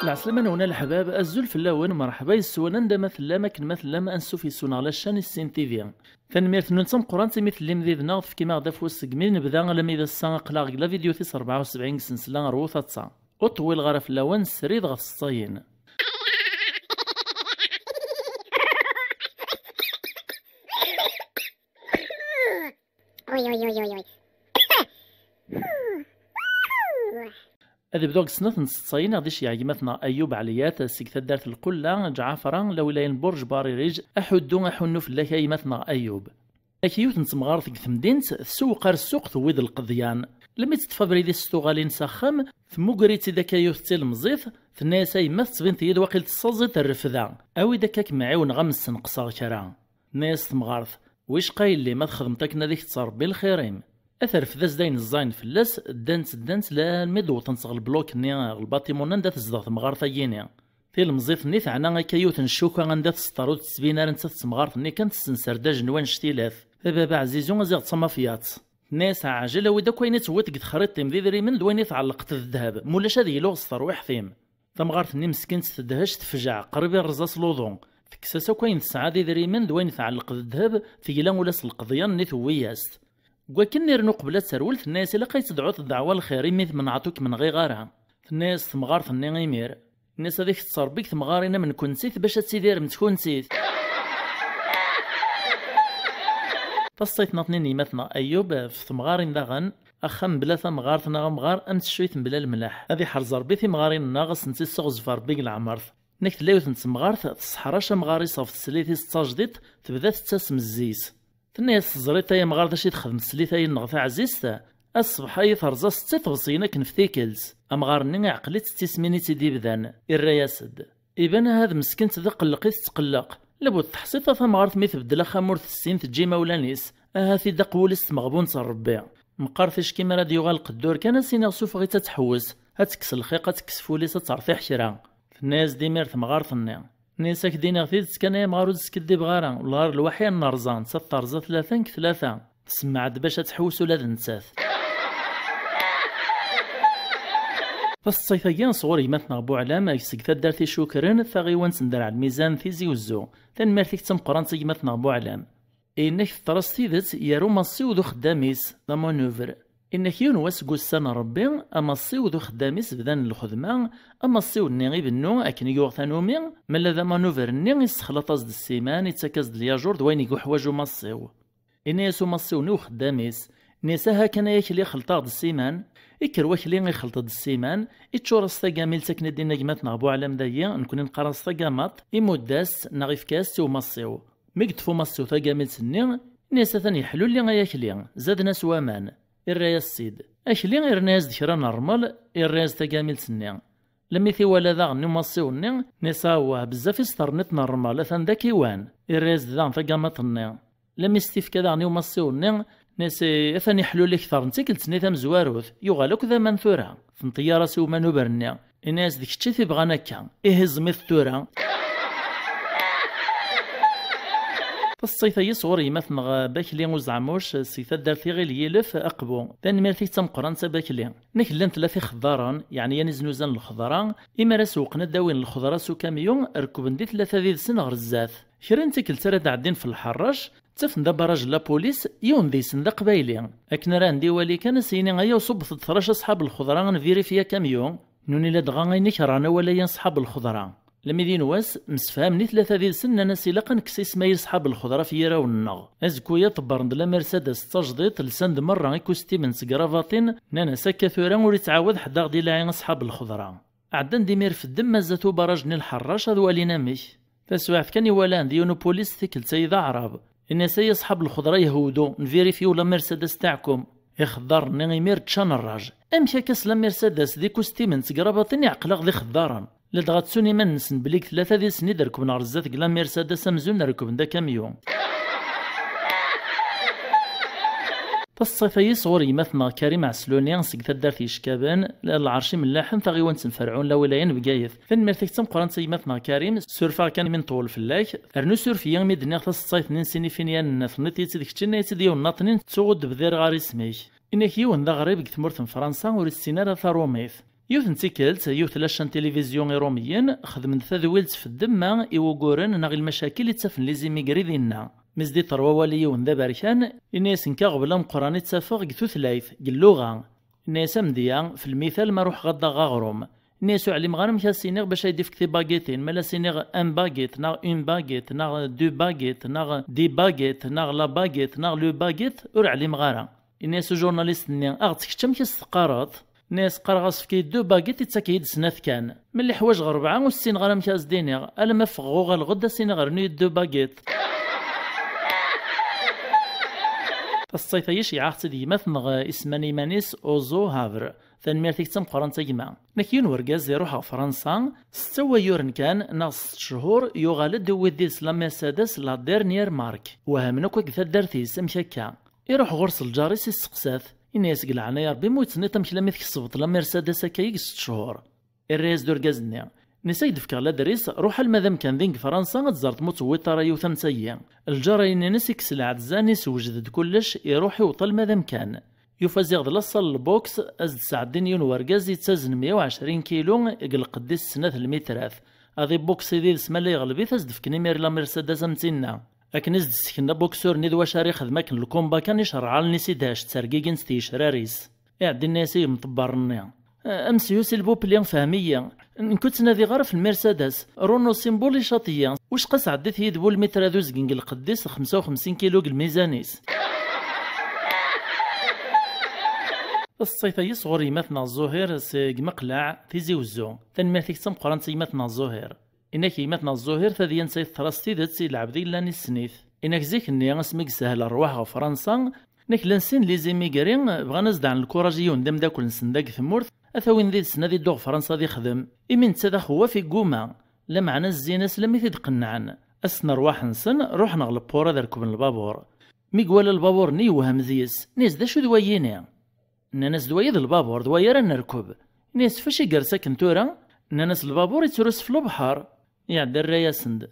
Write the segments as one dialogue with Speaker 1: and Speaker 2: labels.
Speaker 1: العسلامة هنا الحباب الزول فلاون مرحبا يسونا ندما ثلاما كنما ما انسو في سونا على الشان السين تيفيا فنميرت ننتم قران تمثل اللي مذيذ ناض في كيما غدا فوس سكمين نبدا لما اذا السان قلاغ لا فيديو تيس 74 سنسلا روثا تصا وطويل غرا فلاون سريد غف الصاين هذا بدوك سنة نستصين غاديش يعجمتنا أيوب عليات سيكتا دارت القلة جعفرا لولاين برج باريريج أحدو أحنو في الله كيمتنا أيوب أكيوت نتمغار في ثمدينت سوق السوق ثويد القضيان لما تتفى بريدي ستوغالين ساخم ثموغريتي داك يوث المزيف في الناس يما تبنت يد واقيل تصازيت الرفدا أو داكاك معاون غمس نقصا كرا ناس تمغارث ويش قايل لي ما تخدمتك ناديك تصربي الخيرين اثر في ذاز داين الزاين فلاس دانت لا الميد وتنصغ البلوك ني الباتيمون ندا تزدغ تمغارث ييني في المزيف ني ثعنا كيوت نشوكا غندا تسطرو تسبينا نتا تمغارث ني كانت تسنسر داج نوان شتيلاف بابا عزيزو زيغ تصمافيات ناس عاجل ودا كويني توت قد خريط مذيذري من دويني تعلقت الذهب مولاش هذه لوغ ترويح ثيم تمغارث ني مسكين تدهش تفجع قربي الرزاس لوضون تكساسا كوين السعادة ذري من دويني تعلق الذهب في جيلان ولاس القضيان ني ثوياست وكن نرنو قبل تسرولت الناس إلا قيت تدعو الدعوة الخيري مثل من عطوك من غي غارها الناس ثمغار ثني غيمير الناس هذيك تصار بيك ثمغارينا من كنسيت باش تسيدير متكونسيت تصيت نطنين يمثنا أيوب في ثمغارين داغن أخم بلا ثمغار ثنغمغار أمت شويت بلا الملاح هذه حرزر بي ثمغارين ناغس نسي سغزفار بيك العمرث نكت لايوث نتمغار تصحراش مغاري صافت سليتي ستاجديت تبدا تتسم الزيس الناس زريت يا مغار داشي تخدم سليت يا نغفا عزيزتا الصبح هي ترزا ستة تغصينا كنفتيكلز امغار ني عقلت تسميني تيدي بدان الرياسد إبان هذا مسكين تذق لقيت تقلق لابد تحصيطة ثمغار ثمي تبدل خمور السين تجي مولانيس هاثي دقولس مغبون ربي مقارفيش كيما راديو غالق الدور كان سينا سوف غي تتحوس هتكس الخيقة تكس فوليس تعرفي حشرة الناس ديمير ثمغار ثني نيساك دينا غثيت كان مغارود سكدي بغارا والله الوحي النرزان سترزا ثلاثة تسمعت باش تحوس ولا تنساث فالصيفيان صغوري مثنا بو علامة يسكتا دارتي شكرا ثغيوان سندر على الميزان تيزي وزو تنمرتيك تمقران تيجي مثنا بو علام إنك ترس تيدت يا روماسي وذو خداميس ذا مانوفر إنك يونواس قوسان ربي أما الصيو ذو خداميس بدان الخدمة أما الصيو النيغي بنو أكن يوغ ثانومي ملا ذا مانوفر النيغي يسخلط أزد السيمان يتساكز دلياجور دوين يقو حواجو مصيو إنا يسو مصيو نيو خداميس نيساها كان ياكلي خلطاغ السيمان إكر واكلي يخلط السيمان إتشورس ثاقاميل ساكن دينا قمات نغبو علام دايا نكون نقراص ثاقامات إموداس نغيف كاس سيو مصيو ميقدفو مصيو ثاقاميل سنين نيسا ثاني حلو اللي غياكلي زاد ناس وامان الرايس السيد أكلي غير ناس دكرا نورمال الرايس تاقاميل سنين لما ثي ولا ذا نمصيو نين نساوه بزاف يسترنت نورمال ثان ذاك يوان الرايس ذا ثاقامات النين لما يستيف كذا نمصيو نين ناسي ثاني حلو لي كثر نتيكل تنيثام زواروث يغالوك ذا منثورا فنطيارة سو منوبرنيا الناس ديك تشتي بغانا كان إهز ثورا الصيفة يصور يمثل باكلي وزعموش الصيفة دارتي غير يلف أقبو تنميرتي تمقران باكلي نكلن ثلاثة خضاران يعني ينزنوزان الخضران إما راسوقنا داوين الخضرا سو كاميون ركوبن دي ثلاثة ذي سن غرزات شرين تيكل ترى عدين في الحراش تفن دا براج لا بوليس يون ذي سن دا قبايلي أكن ران ديوالي كان سيني غيا وصب ثلاثة أصحاب الخضرا نفيري فيها كاميون نوني لا دغا غينيك رانا ولا ينصحاب الخضرا لما دين واس مسفهمني ثلاثة ذي سنة ناسي لقا نكسي سمايل صحاب الخضرة في يرا والنغ أزكويا طبرند لا مرسيدس تجديط لسند مرة إيكوستي من سكرافاتين نانا ساكا ثورا وري تعاود حدا غدي لاعين أصحاب الخضرة عدن ديمير في الدم مازاتو براجني الحراش هذو ولينا ميش فسواعف كان يولان ديونو بوليس ثيكل سيدة عرب الناس هي أصحاب الخضرة يهودو نفيريفيو لا مرسيدس تاعكم يخضر نغيمير تشان الراج أمشي كاس لا مرسيدس دي كوستي من سكرافاتين يعقلق ذي خضارا لدغات سوني من نسن بليك ثلاثة ذي سني دركب نارزات كلا مرسيدس أمزون نركب دا كاميون تصيفي يصغر يمثنا كريم عسلوني سيك تدار في شكابان العرشي ملاحن تغيوان تنفرعون لا ولاين بقايث فين مرتك تم قران يمثنا كريم سورفا كان من طول فلاك ارنو سورفيا ميدني تصيف نسيني فينيان نثنتي تديك تشنا تديو ناطنين تسود بذير غاري سميك انك يون ذا غريب كتمرت فرنسا ورسينا ثاروميث يوث نتيكلت يوث لاشان تلفزيون روميين خدم تذويلت في الدماء يوغورن ناغي المشاكل اللي تسفن لي زيميغري دينا مزدي تروا وليون ذا بركان الناس نكاغبلا مقراني تسافغ ثلاث اللغه الناس مديا في المثال ما روح غدا غاغروم الناس علم غانم كاسينيغ باش يدي في باغيتين مالا سينيغ ان باغيت ناغ اون باغيت ناغ دو باغيت ناغ دي باغيت ناغ لا باغيت ناغ لو باغيت ور علم غارا الناس جورناليست ني اغتكتم كيستقارات ناس قرغص في دو باغيت تاكيد سنات كان ملي حواج غربعه والسين غرام كاس دينيغ الا ما فغو غالغدا سينيغ رني دو باغيت الصيفيش يعاقت ديما ثمغ اسماني مانيس اوزو هافر ثانميرتك تم قران تيما نكين ورقاز يروح فرنسا 6 يورن كان ناقص 6 شهور يغالد وديس لا مرسيدس لا ديرنيير مارك وهمنك كثا دارتيس مشكا يروح غرس الجاريس السقسات الناس قلعنا يا ربي موتني تمشي لما تكسبط لا مرسيدس كايك 6 شهور الرئيس دوركازني نسيد فكر لا دريس روح المذم كان ذيك فرنسا تزرت موت رايو ثمسيا الجراين نسيك سلعة زاني سوجد كلش يروح يوطل مذم كان يفازيغ لصل البوكس ازد سعدين يون ورقاز يتسازن 120 كيلو يقل قديس سنة المتراث هذي بوكس يدير سما يغلبي تزد في كنيمير لا مرسيدس امتينا لكن ازد سكنا بوكسور ندوى شاري خدمك الكومبا كان يشرع لنسيداش تسرقيقن ستيش راريس يعدي الناس مطبرني امس يوسي بوبليان فهميه كنت نادي غير في المرسيدس رونو سيمبولي شاطيه واش قاس عديت يدبو المتر دوز كينج القديس 55 كيلو الميزانيس الصيفه يصغر يمثنا الزهير سيق مقلع تيزي وزو تنميتك تم قران يمثنا الزهير انك يمثنا الزهير فذي نسيت ثراستي ذات العبدي لاني السنيث انك زيك اني اسمك سهل الرواح فرنسا نك لنسين لي زيميغرين بغا نزد عن الكوراجيون دم داكل نسنداك ثمورث اثاوين ذي السنه ذي دوغ فرنسا ذي خدم امين تسادا هو في قوما لا معنى الزينه سلمي تدقنعن اسنا رواح نسن روح نغلب بورا ذا ركوب البابور ميقوال البابور ني وهم ذيس نيس ذا شو دواييني ناس دوايا ذا البابور دوايا راه نركب نيس فاش يقر ساكن تورا ناس البابور يترس في البحر يعدى الرايا سند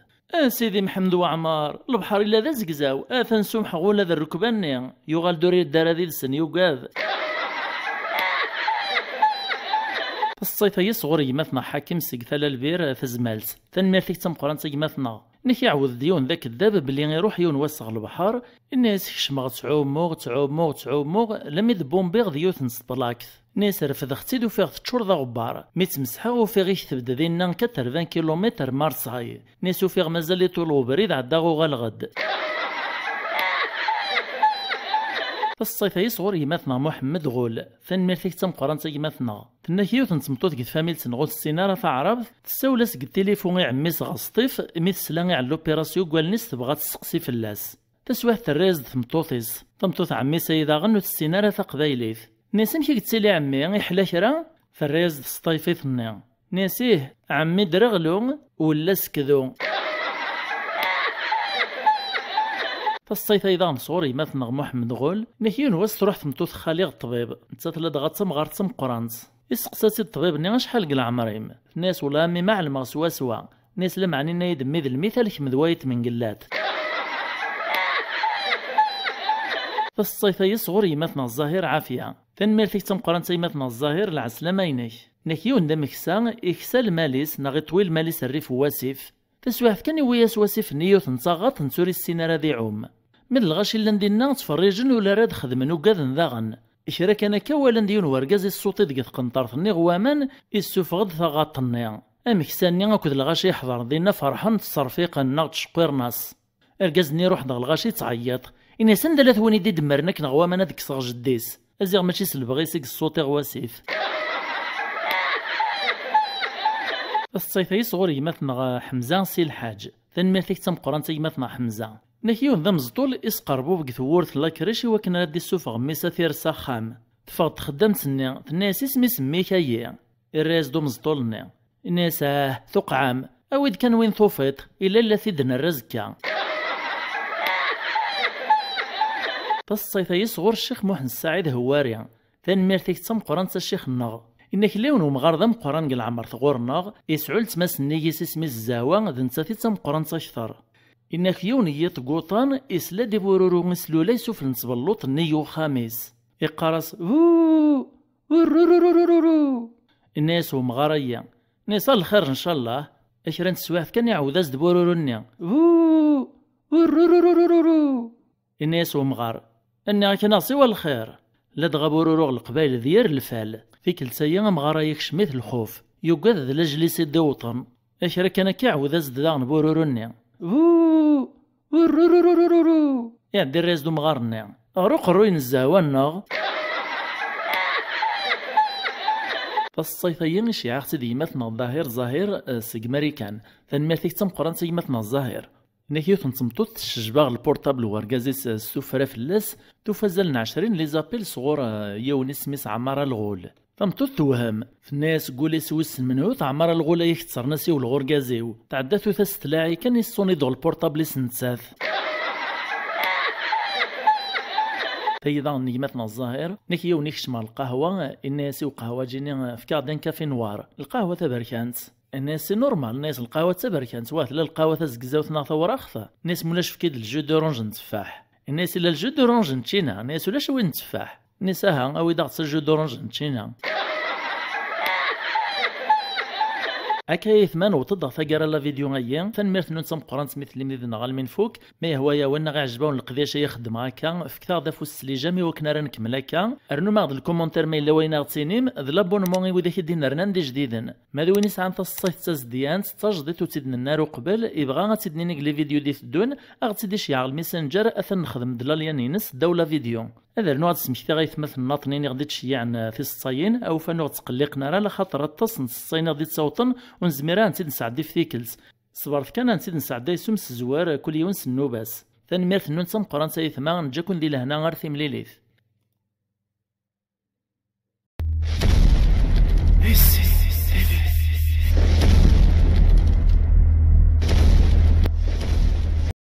Speaker 1: سيدي محمد وعمار البحر الا ذا زقزاو ثنسوم حغولا ذا الركبان يغال دوري الدار ذي السن يوقاذ الصيفة يصغر يمثنا حاكم سيقثال البير تزمالت تنميرتك تم قران يمثنا نك يعوذ ديون ذاك الداب بلي يروح يون وسغ البحر الناس يشمغ تعوموغ لم يذبون بيغ ذيوث نسطلاكث ناس رفض اختيد وفيغ تشور ذا غبار ميت مسحا وفيغ يثبت ذينا 80 كيلومتر مارساي ناس وفيغ مازال يطولو بريد عداغو غالغد الصيفة يصغر يمثنا محمد غول ثنميرتك تم قران يمثنا تنكيو تنتمطوت قد فاميل تنغول السينارة فعرب تساولاس قد تليفون يعميس غسطيف ميت سلاني على لوبيراسيو قوالنيس تبغى تسقسي في اللاس تسواه تريز تمطوطيس تمطوط عمي سيدا غنو السينارة تقبايليث ناسم كي قتسالي عمي يحلا كرا فريز سطيفي ثنيا ناسيه عمي درغلو ولا سكذو فالصيف ايضا صوري مثلا محمد غول نكيون واس تروح تمطوط خالي الطبيب نتا تلا غاتم غارتم قرانت يسقساتي الطبيب ني شحال قل عمريم الناس ولا مي معلمه سوا ناس لمعني نايد ميد المثال كمدوايت من قلات فالصيف يصغر يمثنا الظاهر عافيه تنميرتك تم قرانت يمثنا الظاهر العسلامه ينك نكيون دمكسا يكسا الماليس ناغي طويل ماليس الريف واسف تسواف كان وياس واسف نيوث نصاغط نسوري السينارة ذي عوم من الغاشي اللي ندينا تفرجن ولا راد خدمن وقاذن ذاغن إشرا كان كوالا نديون ورقاز الصوتي ديك قنطرت غوامان السوفغد ثغاطني أمكساني أكد الغاشي يحضر دينا فرحان تصرفيق النغ تشقير ناس إرقازني روح دغ الغاشي تعيط إني سندلات وين يدي دمرنك نغوامان هذيك صغ جديس أزيغ ماشي سلبغيسيك الصوتي غواسيف الصيف يصغر يمثنا حمزة سي الحاج تنميرتك تم قران يمثنا حمزة نكيون ذا مزطول اسقربو بك ثورت لاكريشي وكنا رادي السوف غميسا ثير ساخام تفاق تخدم تسني الناس اسمي سميك هيا الراس دو مزطولني الناس ثقعام اويد كان وين ثوفيت الا لا ثيدنا الرزكا تصيث يصغر الشيخ محمد السعيد هواري تنميرتك تم قران الشيخ النغ إنك ليون ومغارضم قران قل عمر ثغورناغ يسعول تماس النيجيس اسمي الزاوى ذن تاتي تم قران تشثر إنك يون يطقوطان إسلا دي بورورو مسلو ليسو في نصبلوط النيو خامس يقارس الناس ومغارية ناس الخير إن شاء الله أشران تسواف كان يعوذاز دبورورو النيا الناس ومغار أني كان سوى الخير لا دغبورورو القبائل ديار الفال في كل سيا مغارا يكشميت الخوف يوقظ لجلس الدوطن أشرا كان كيعوذاز داغن بورورو النيا يعدي الرئيس دو مغارنا أروق الروين الزاوان فالصيفيين شيعة ديمتنا الظاهر ظاهر سيج ماريكان تنميرتك تم قران سيجمتنا الظاهر إنك يوثن تمطوط الشجباغ البورتابل ورقازيس السفرة فلاس توفزلنا 20 ليزابيل صغور يون اسميس عمارة الغول فمطوط توهم في الناس قولي سويس منهوث عمارة الغول يكتسر ناسي والغورقازيو تعداتو ثلاعي كان يصوني دو البورتابل سنتساث تيضا نجمتنا الظاهر نكي ونكش مع القهوة الناس وقهوة جيني في كاردين كافي نوار القهوة تبركانت الناس نورمال الناس القهوة تبركانت واث لا القهوة تزقزاوثنا ثورة أخفى الناس مولاش في كيد الجو دورونج نتفاح الناس إلا الجو دورونج نتشينا الناس ولاش وين نتفاح الناس ها أو ضغط الجو دورونج نتشينا أكاي ثمان وتضغط ثقرا لا فيديو غيان فنمرت ننسم قرانت مثل ميدنا غال من فوق ما هو يا وانا غا عجبون القضيش يخدم هكا في كثار دافو السليجامي وكنا راه نكمل هكا ارنو ماغد الكومونتير ما الا وين غتسينيم ذ لابونمون وذاك يدينا رنا ندي جديدا ماذا وين يسعى تصيت تزديان تجديد وتسدن النار وقبل يبغى غتسدني لي فيديو دي تدون غتسدي شيع الميسنجر اثن نخدم دلاليان ينس دوله فيديو هذا نوع تسمكتا غيثمثل الناطنين غادي تشيعن في الصاين او فانو تقلقنا راه لخاطر تصن الصاين غادي تصوتن ونزميرا نسيد نسعدي في ثيكلز صبرت كان نسيد نسعدي سمس الزوار كل يوم النوباس تنميرت نون تم قران ساي ثما نجاكون دي لهنا غير ثمليليث